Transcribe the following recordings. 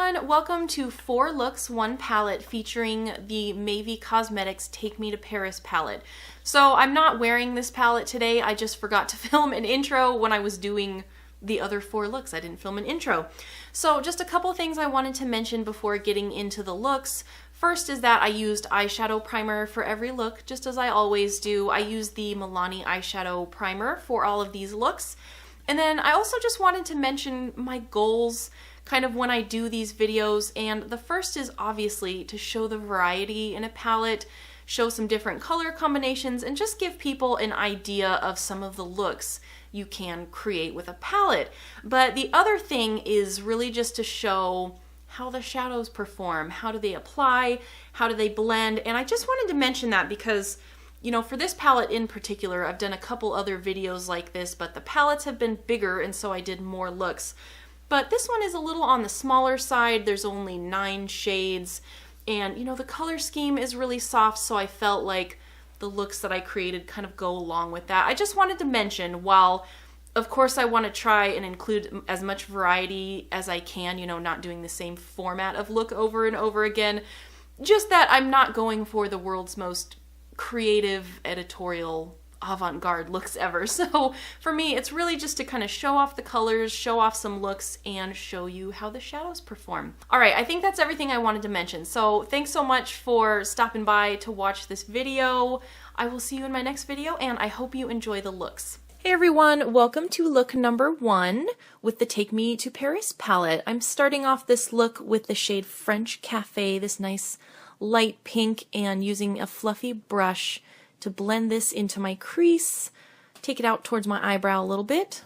everyone, welcome to 4 Looks, 1 Palette featuring the Mavie Cosmetics Take Me to Paris palette. So I'm not wearing this palette today, I just forgot to film an intro when I was doing the other 4 looks. I didn't film an intro. So just a couple things I wanted to mention before getting into the looks. First is that I used eyeshadow primer for every look, just as I always do. I used the Milani Eyeshadow Primer for all of these looks. And then I also just wanted to mention my goals kind of when I do these videos, and the first is obviously to show the variety in a palette, show some different color combinations, and just give people an idea of some of the looks you can create with a palette. But the other thing is really just to show how the shadows perform, how do they apply, how do they blend, and I just wanted to mention that because, you know, for this palette in particular, I've done a couple other videos like this, but the palettes have been bigger and so I did more looks. But this one is a little on the smaller side. There's only 9 shades and, you know, the color scheme is really soft, so I felt like the looks that I created kind of go along with that. I just wanted to mention, while of course I want to try and include as much variety as I can, you know, not doing the same format of look over and over again, just that I'm not going for the world's most creative editorial avant-garde looks ever. So for me, it's really just to kind of show off the colors, show off some looks, and show you how the shadows perform. All right, I think that's everything I wanted to mention. So thanks so much for stopping by to watch this video. I will see you in my next video, and I hope you enjoy the looks. Hey everyone, welcome to look number 1 with the Take Me to Paris palette. I'm starting off this look with the shade French Cafe, this nice light pink, and using a fluffy brush to blend this into my crease, take it out towards my eyebrow a little bit.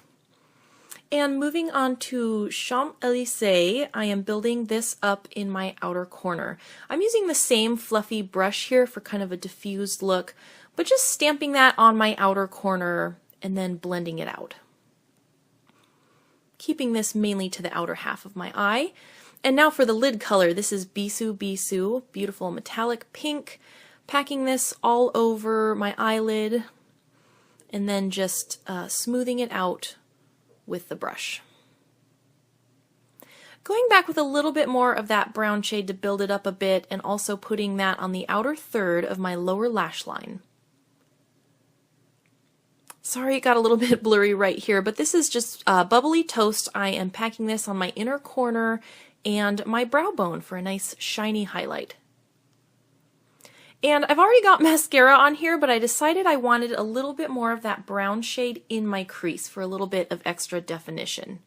And moving on to Champs-Élysées, I am building this up in my outer corner. I'm using the same fluffy brush here for kind of a diffused look, but just stamping that on my outer corner and then blending it out. Keeping this mainly to the outer half of my eye. And now for the lid color, this is Bisou Bisou, beautiful metallic pink. Packing this all over my eyelid and then just smoothing it out with the brush. Going back with a little bit more of that brown shade to build it up a bit, and also putting that on the outer third of my lower lash line. Sorry it got a little bit blurry right here, but this is just Bubbly Toast. I am packing this on my inner corner and my brow bone for a nice shiny highlight. And I've already got mascara on here, but I decided I wanted a little bit more of that brown shade in my crease for a little bit of extra definition.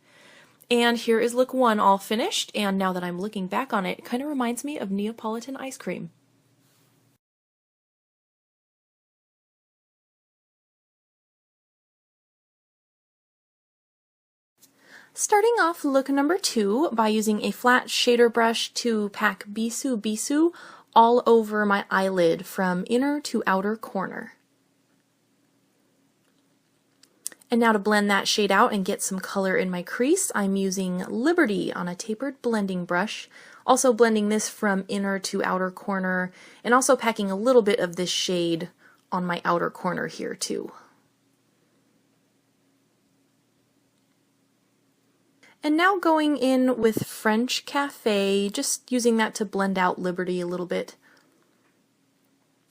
And here is look 1 all finished, and now that I'm looking back on it, it kind of reminds me of Neapolitan ice cream. Starting off look number 2 by using a flat shader brush to pack Bisou Bisou all over my eyelid from inner to outer corner. And now to blend that shade out and get some color in my crease, I'm using Liberty on a tapered blending brush, also blending this from inner to outer corner, and also packing a little bit of this shade on my outer corner here too. And now going in with French Cafe, just using that to blend out Liberty a little bit.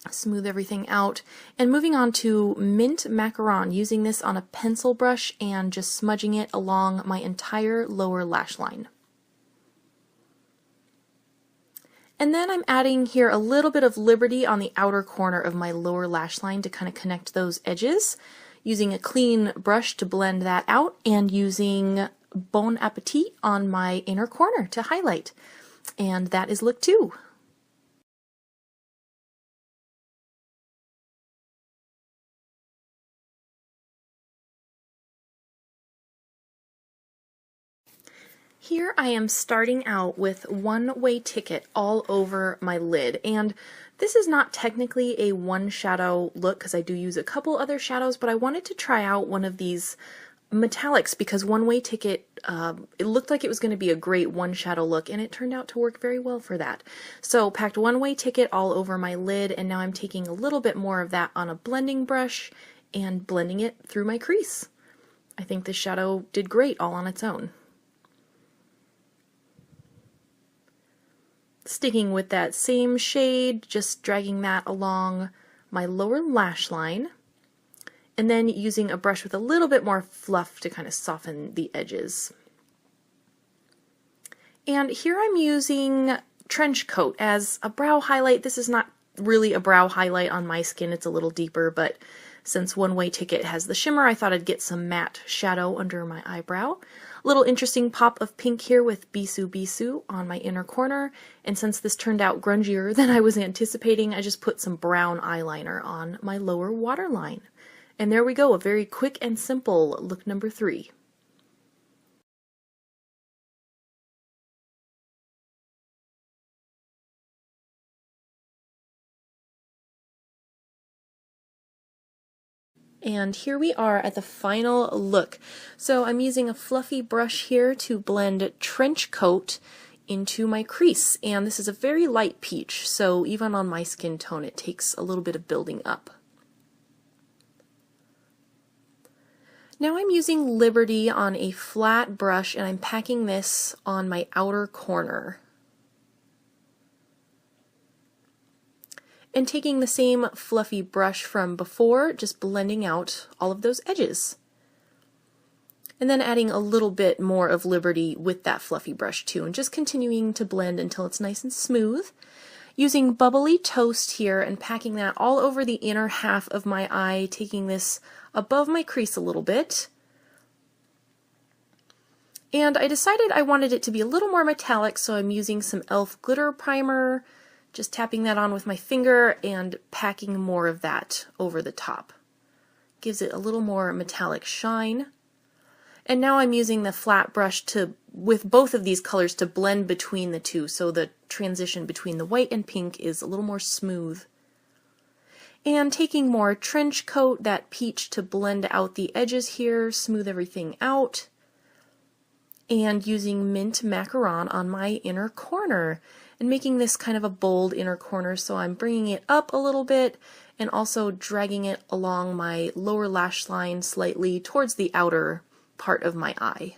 Smooth everything out. And moving on to Mint Macaron, using this on a pencil brush and just smudging it along my entire lower lash line. And then I'm adding here a little bit of Liberty on the outer corner of my lower lash line to kind of connect those edges, using a clean brush to blend that out, and using Bon Appetit on my inner corner to highlight. And that is look 2. Here I am starting out with One Way Ticket all over my lid, and this is not technically a one shadow look because I do use a couple other shadows, but I wanted to try out one of these metallics because One Way Ticket, it looked like it was going to be a great one shadow look, and it turned out to work very well for that. So packed One Way Ticket all over my lid, and now I'm taking a little bit more of that on a blending brush and blending it through my crease. I think this shadow did great all on its own. sticking with that same shade, just dragging that along my lower lash line, and then using a brush with a little bit more fluff to kind of soften the edges. And here I'm using Trench Coat as a brow highlight. This is not really a brow highlight on my skin, it's a little deeper, but since One Way Ticket has the shimmer, I thought I'd get some matte shadow under my eyebrow. Little interesting pop of pink here with Bisou Bisou on my inner corner, and since this turned out grungier than I was anticipating, I just put some brown eyeliner on my lower waterline. And there we go, a very quick and simple look number 3. And here we are at the final look. So I'm using a fluffy brush here to blend Trench Coat into my crease. And this is a very light peach, so even on my skin tone it takes a little bit of building up. Now I'm using Liberty on a flat brush and I'm packing this on my outer corner. And taking the same fluffy brush from before, just blending out all of those edges. And then adding a little bit more of Liberty with that fluffy brush too, and just continuing to blend until it's nice and smooth. Using Bubbly Toast here and packing that all over the inner half of my eye, taking this above my crease a little bit. And I decided I wanted it to be a little more metallic, so I'm using some e.l.f. glitter primer, just tapping that on with my finger and packing more of that over the top. Gives it a little more metallic shine. And now I'm using the flat brush with both of these colors to blend between the two, so the transition between the white and pink is a little more smooth. And taking more Trench Coat, that peach, to blend out the edges here, smooth everything out. And using Mint Macaron on my inner corner, and making this kind of a bold inner corner, so I'm bringing it up a little bit and also dragging it along my lower lash line slightly towards the outer part of my eye.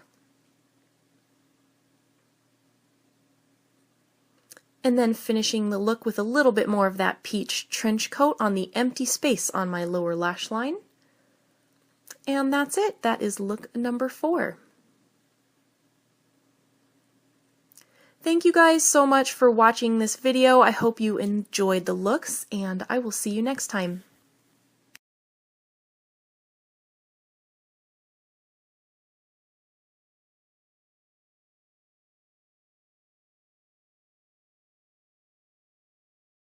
And then finishing the look with a little bit more of that peach Trench Coat on the empty space on my lower lash line. And that's it. That is look number 4. Thank you guys so much for watching this video. I hope you enjoyed the looks, and I will see you next time.